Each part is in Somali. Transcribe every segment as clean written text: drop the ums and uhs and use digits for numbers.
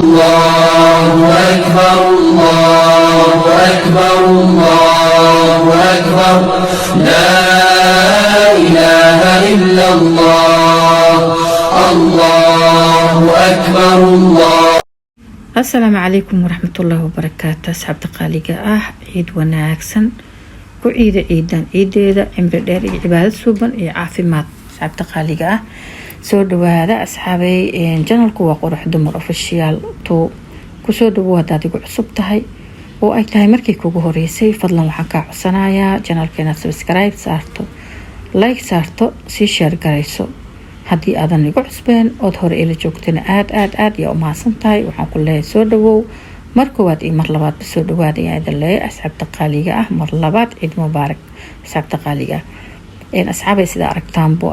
الله أكبر الله أكبر الله أكبر لا إله إلا الله الله أكبر الله. السلام عليكم ورحمة الله وبركاته. أصحابتي قاليقة عيد وناكسن كعيد عيدان عيديدا عمر دير عبادة سوبن عافيمات. أصحابتي قاليقة soo dhawaada asxaabay channelku waa qurux dumar official to ku soo dhawaada hadaad igu cusub tahay oo ay tahay markii kugu horeysay fadlan waxaan ka codsanayaa channelkeena subscribe saarto like saarto si share garayso haddii aadan igu cusbeen ood hore ila joogtana aad iyo umahadsan tahay waxaan ku leeyahay soo dhawow mar koowaad iyo mar labaad soo dhawaada ayaa idin leeyahay asxaabta qaaliga ah mar labaad ciid mubaarak asxaabta qaaliga asxaabay sida aragtaanbo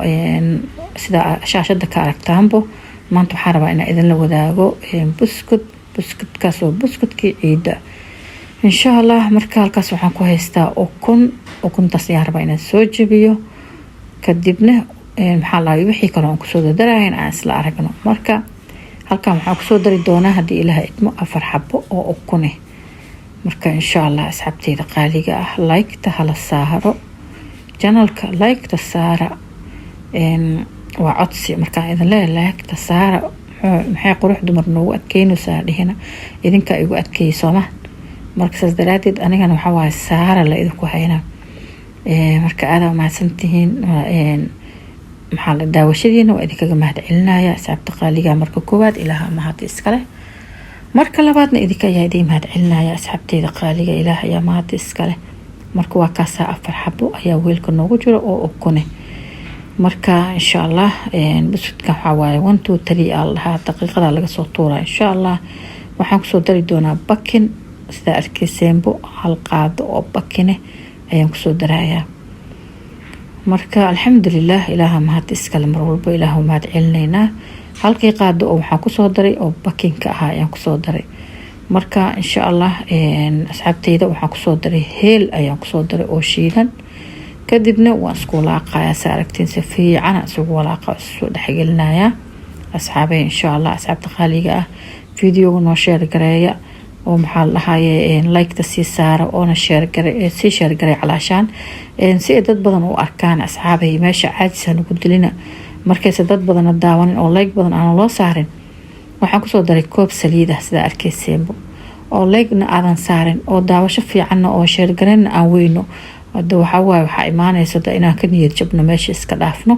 sida shaashada ka aragtaanbo maanta waxaan rabaa inaan idin la wadaago buskudkaas oo buskudkii ciida insha Allah marka halkaas waxaan ku haystaa ukuntaas ayaan rabaa inaan soo jabiyo kadibna maxaa la wixii kale aan kusoo daraayn aan isla aragno marka halkan waxaan kusoo dari doonaa haddii ilaahay idmo 4 xabo oo ukune marka insha Allah asxaabteyda qaaliga ah like-ta hala saaro channelka like-ta saara waa codsi marka idin leeyahay like-ta saara maxay qurux dumar noogu adkeynaysaa dhihina idinka igu adkeyso ma marka saas daraadeed anigana waxa waaye saara la idinku hayna marka aad ma santihiin maxaa la daawashadiina waa idinkaga mahad celinaya asxaabta qaaliga marka koowaad ilaaha mahad iskale marka labaadna idinka ayaa idin mahad celinaya asxaabteyda qaaliga ilaaha ayaa mahad iskale marka waa kaasa 4 xabo ayaa weelka noogu jiro oo ukune marka insha Allah busudka waxa waaye 1 2 3 allaha daqiiqada laga soo tuuraa insha Allah waxaan kusoo dari doonaa bakin sida arkaysenbo hal qaado oo bakine ayaan kusoo darayaa marka alxamdulillah ilaaha mahad iskale mar walba ilaaha mahad celinayna halkii qaado oo waxaan kusoo daray oo bakinka ahaa ayaan kusoo daray marka insha Allah asxaabteyda waxaan kusoo daray heel ayaan kusoo daray oo shiidan kadibna waan isku walaaqayaa saaragtiin si fiican isugu walaaqa soo dhaxgelinaya asxaabay insha Allah asxaabta qaaliga ah video noo share gareeya oo maxaa la dhahaye like-ta si saara oo na share gareey calaashaan si dad badan u arkaan asxaabay meesha caajisana ku dilina markayse dad badan daawan oo like badan aan loo saarin waxaan kusoo daray koob saliid ah sida arkaysenbo oo like-na aadan saarin oo daawasho fiican oo share gareeyna aan weyno wada waxa imaanaysa inaan ka niyad jabno meesha iska dhaafno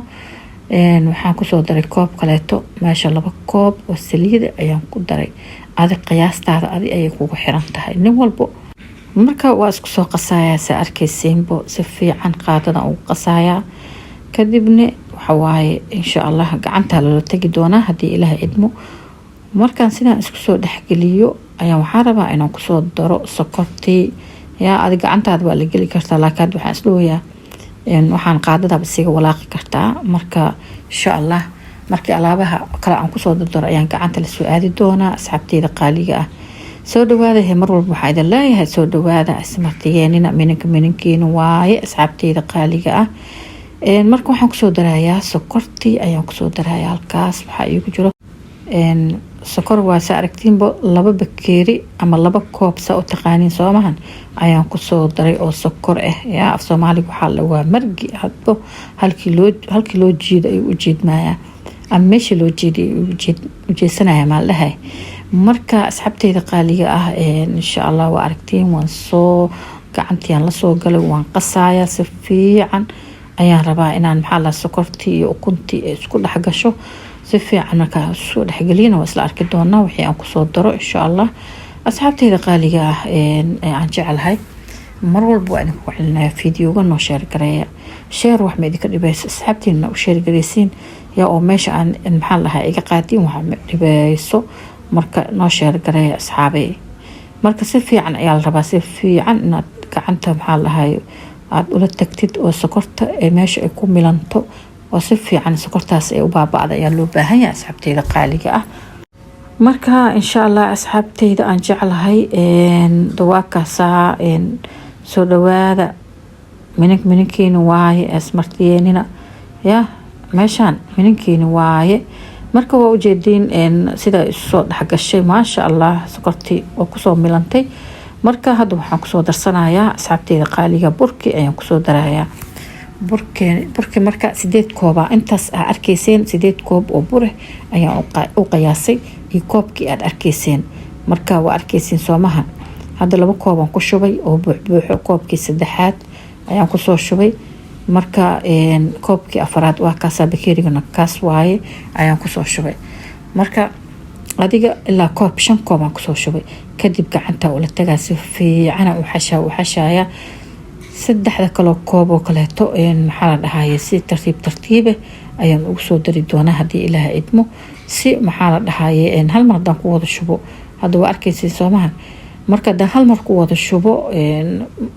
waxaan kusoo daray koob kaleeto meesha 2 koob oo saliid ayaan ku daray adi qiyaastaada ayay kugu xiran tahay nin walbo marka waa isku soo qasayaa si arkaysenbo si fiican qaadada ugu qasayaa kadibna waxa waaye insha Allah gacanta la tagi doonaa haddii ilaahay idmo markaan sidaan isku soo dhaxgeliyo ayaan waxaan rabaa inaan kusoo daro sokortii yaa adiga gacantaada waa la geli kartaa laakiin waxaan isdhooyaa waxaan qaadada bisiga walaaqi kartaa marka insha Allah markii alaabaha kala aan kusoo dardaro ayaan gacanta la soo aadi doonaa asxaabteyda qaaliga ah soo dhawaada mar walba waxaa idin leeyahay soo dhawaada asmartiyeenina minankiina waaye asxaabteyda qaaliga ah marka waxaan kusoo darayaa sokortii ayaan kusoo darayaa halkaas waxaa iigu jiro sokor waa sa aragtiinbo 2 bakeeri ama 2 koob sa u taqaaniin soomahan ayaan kusoo daray oo sokor ah yaa af Soomaaliga waxaa la waa margi hadba halkii loo jiido ay u jeedmaaya ama meesha loo jeeday u jeesanaya ma lahay marka asxaabteyda qaaliga ah insha Allah waa aragtiin waan soo gacantiyan la soo galay waan qasaaya si fiican ayaan rabaa inaan maxaa la sokortii iyo ukuntii isku dhex gasho si fiican marka soo dhaxgelina waa isla arki doonaa wixii aan kusoo daro insha Allah asxaabteyda qaaliga ah aan jecelahay mar walba waan ku celinayaa video-ga noo share gareeya share wax ma idinka dhibayso asxaabteena u share gareysiin yaa oo meesha aan maxaa lahaa iga qaadin wax ma dhibayso marka noo share gareeya asxaabay marka si fiican ayaa la rabaa si fiican inaad gacanta maxaa lahaa aad ula tagtid oo sokorta ee meesha ay ku milanto oo si fiican sokortaas ay u baaba'da ayaa loo baahan yahay asxaabteyda qaaliga ah marka insha Allah asxaabteyda aan jecelahay dawaakaasa soo dhawaada minankiina waaye asmartiyeenina yaa meeshaan minankiina waaye marka waa ujeediin sida isoo dhaxgashay maasha allah sokortii oo kusoo milantay. marka hadda waxaan kusoo darsanayaa asxaabteeda qaaliga burki ayaan kusoo darayaa. burki marka 8 koob intaas aad arkayseen 8 koob oo bur ayaan u qiyaasay iyo koobkii aad arkayseen. marka waa arkayseen soomaha hadda 2 koob aan ku shubay oo buuxbuuxo koobkii saddexaad ayaan kusoo shubay. marka koobkii afraad waa kaasa bakeerigana kaas waaye ayaan kusoo shubay. marka adiga ilaa koob 5 koob aan kusoo shubay kadib gacanta ula tagaa si fiican u xashaaya saddexda kale koob oo kaleeto maxaa la dhahaye si tartiib ayaan ugu soo dari doonaa haddii ilaahay idmo. si maxaa la dhahaye hal mar haddaan ku wada shubo hadda waa arkaysay soomahan marka haddaan hal mar ku wada shubo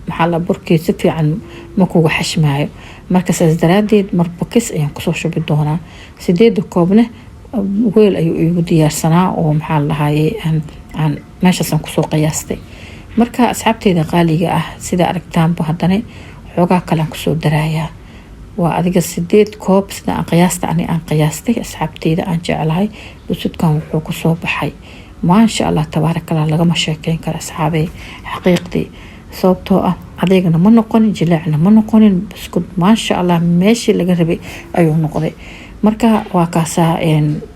maxaa la burkii si fiican ma kuga xashmaayo. marka saas daraadeed marba kis ayaan kusoo shubi doonaa. 8 koobna weel ayuu igu diyaarsanaa oo maxaa la dhahaye aan meeshaasaan kusoo qiyaastay. marka asxaabteeda qaaliga ah sida aragtaanba haddana xoogaa kale aan kusoo darayaa. waa adiga 8 koob sida aan qiyaasta aan qiyaastay asxaabteeda aan jeclahay. busudkan wuxuu kusoo baxay maasha allah tabaarakallah lagama sheekeyn karo asxaabey xaqiiqdii sababtoo ah adeegna ma noqonin jileecna ma noqonin buskud maasha allah meeshii laga rabay ayuu noqday. marka waa kaasaa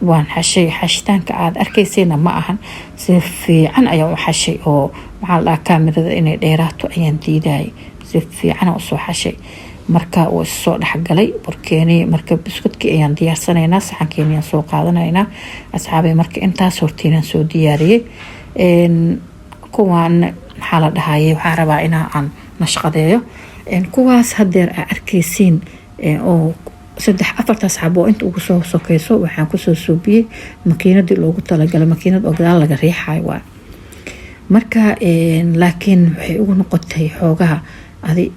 waan xashitaanka aad arkaysayna ma ahan si fiican ayaan u xashay oo maxaa la kaamirada inay dheeraato ayaan diidayay si fiican u soo xashay. marka uu soo dhaxgalay burkeeni marka buskudkii ayaan diyaarsanaynaa saxankeeni aan soo qaadanaynaa asxaabay. marka intaas hortiinaan soo diyaariyay kuwaan maxaa la dhahaye waxaan rabaa inaan nashqadeeyo kuwaas hadeer aa arkaysiin oo 3-4 xabo inta ugu soo sokayso waxaan kusoo suubiyay makiinadii loogu talagalay makiinad oo gadaal laga riixayo waa. marka laakiin waxay ugu noqotay xoogaha adi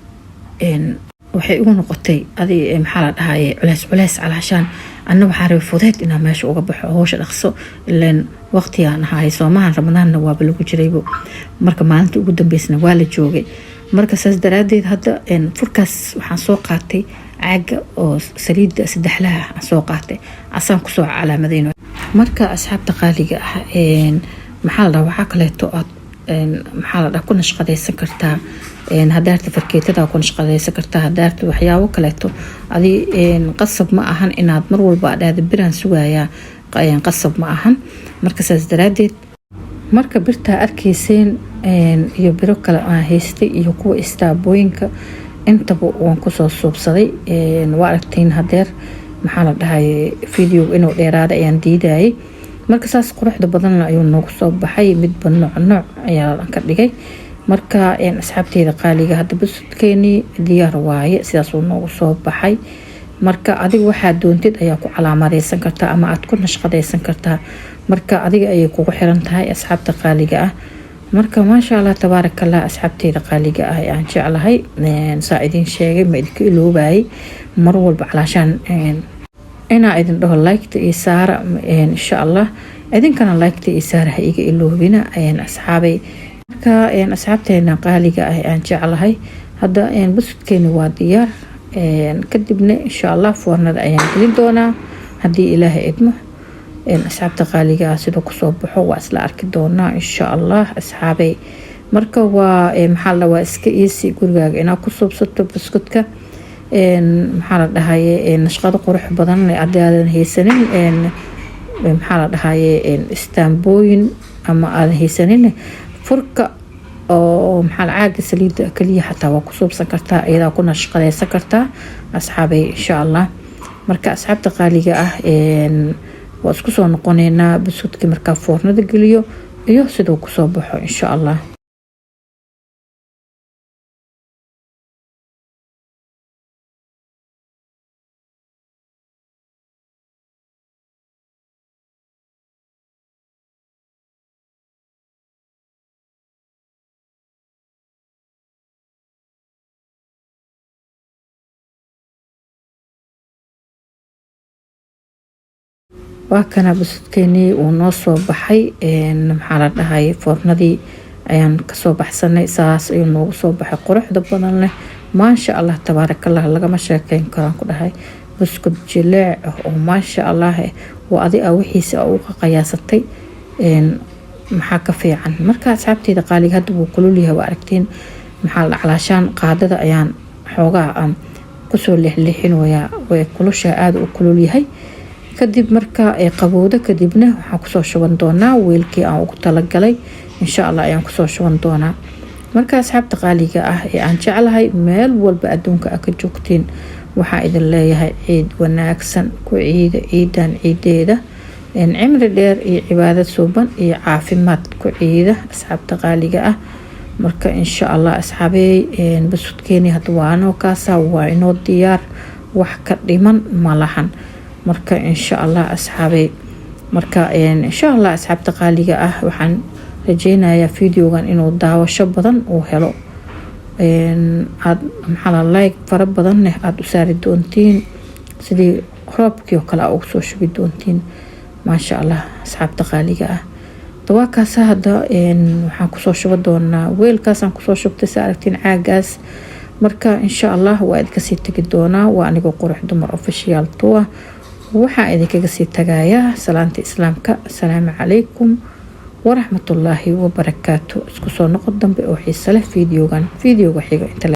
waxay ugu noqotay adi maxaa la dhahaye culays calaashaan anna waxaan rabay fudeed inaan meesha uga baxo hawsha dhaqso ileen waqtigaan ahay soomahan ramadaanna waaba lagu jiraybo marka maalinta ugu dambeysna waa la joogay. marka saas daraadeed hadda furkaas waxaan soo qaatay caaga oo saliida 3 laha aan soo qaatay asaan kusoo calaamadeyno. marka asxaabta qaaliga ah maxaa la dhahaa waxaa kaleeto aad maxaa la dhahaa ku nashqadaysan kartaa hadaarta farkeetada ku nashqadaysan kartaa hadaarta waxyaabo kaleeto adi qasab ma ahan inaad mar walba aad biraan sugayaa qasab ma ahan. marka saas daraadeed marka birta arkayseen iyo biro kale aan haystay iyo kuwa istaabooyinka intaba waan kusoo suubsaday. waa aragtiin hadeer maxaa la dhahaye video inuu dheeraada ayaan diidayay. marka saas quruxda badan ayuu noogu soo baxay midba nooc ayaa ka dhigay. marka asxaabteeda qaaliga hadda busudkeeni diyaar waaye sidaas uu noogu soo baxay. marka adiga waxaad doontid ayaa ku calaamadeysan kartaa ama aad ku nashqadaysan kartaa. marka adiga ayay kugu xiran tahay asxaabta qaaliga ah. marka maasha allah tabaarakallah asxaabteeda qaaliga ah aan jeclahay saa idin sheegay ma idinka iloobayay mar walba calaashaan inaa idin dhaho like-ta iyo saara insha allah idinkana like-ta iyo saara ha iga iloobina asxaabay. marka asxaabteena qaaliga ah aan jeclahay hadda busudkeeni waa diyaar kadibna insha allah foornada ayaan gelin doonaa haddii ilaahay idmo. asxaabta qaaliga ah sida kusoo baxo waa isla arki doonaa insha allah asxaabay. marka waa maxaa la waa iska easy gurigaaga inaad ku suubsato buskudka maxaa la dhahaye nashqado qurux badan adaadan haysanin maxaa la dhahaye istaambooyin ama aadan haysanin furka oo maxaa la caaga saliida kaliya xataa waa ku suubsan kartaa iyadaa ku nashqadaysan kartaa asxaabay insha allah. marka asxaabta qaaliga ah waa isku soo noqonaynaa busudkii markaa foornada geliyo iyo siduu kusoo baxo insha allah. waa kana busudkeeni uu noo soo baxay maxaa la dhahaye foornadii ayaan kasoo baxsanay saas ayuu noogu soo baxay quruxda badan leh maasha allah tabaarakallah lagama sheekeyn karaan ku dhahay buskud jileec oo maasha allah waa adi aa wixiisa u qiyaasatay maxaa ka fiican. marka asxaabteyda qaaliga hadda wuu kulul yahay waa aragtiin maxaa la calaashaan qaadada ayaan xoogaa aan kusoo leexleexinayaa way kulusha aad u kulul yahay. kadib marka ay qabowdo kadibna waxaan kusoo shuban doonaa weelkii aan ugu talagalay insha allah ayaan kusoo shuban doonaa. marka asxaabta qaaliga ah ee aan jeclahay meel walba adduunka aad ka joogtiin waxaa idin leeyahay ciid wanaagsan ku ciidan ciideeda cimri dheer iyo cibaadad suuban iyo caafimaad ku ciida asxaabta qaaliga ah. marka insha allah asxaabey busudkeeni hadda waanoo kaasa waa inoo diyaar wax ka dhiman ma lahan. marka insha allah asxaabey marka insha allah asxaabta qaaliga ah waxaan rajeynayaa videogan inuu daawasho badan uu helo aad maxaa like fara badan aad u saari doontiin sidii roobkii oo kale ugu soo shubi doontiin maasha allah asxaabta qaaliga ah. dawaakaas hadda waxaan kusoo shuba doonaa weelkaasaan kusoo shubtay sa aragtiin caagaas. marka insha allah waa idinka sii tagi doonaa waa anigoo qurux dumar official tour waxaa idinkaga sii tagayaa salaanta islaamka assalaamu calaykum waraxmatullaahi wabarakaatu. isku soo noqod dambe oo xiiso leh videoga xiga inta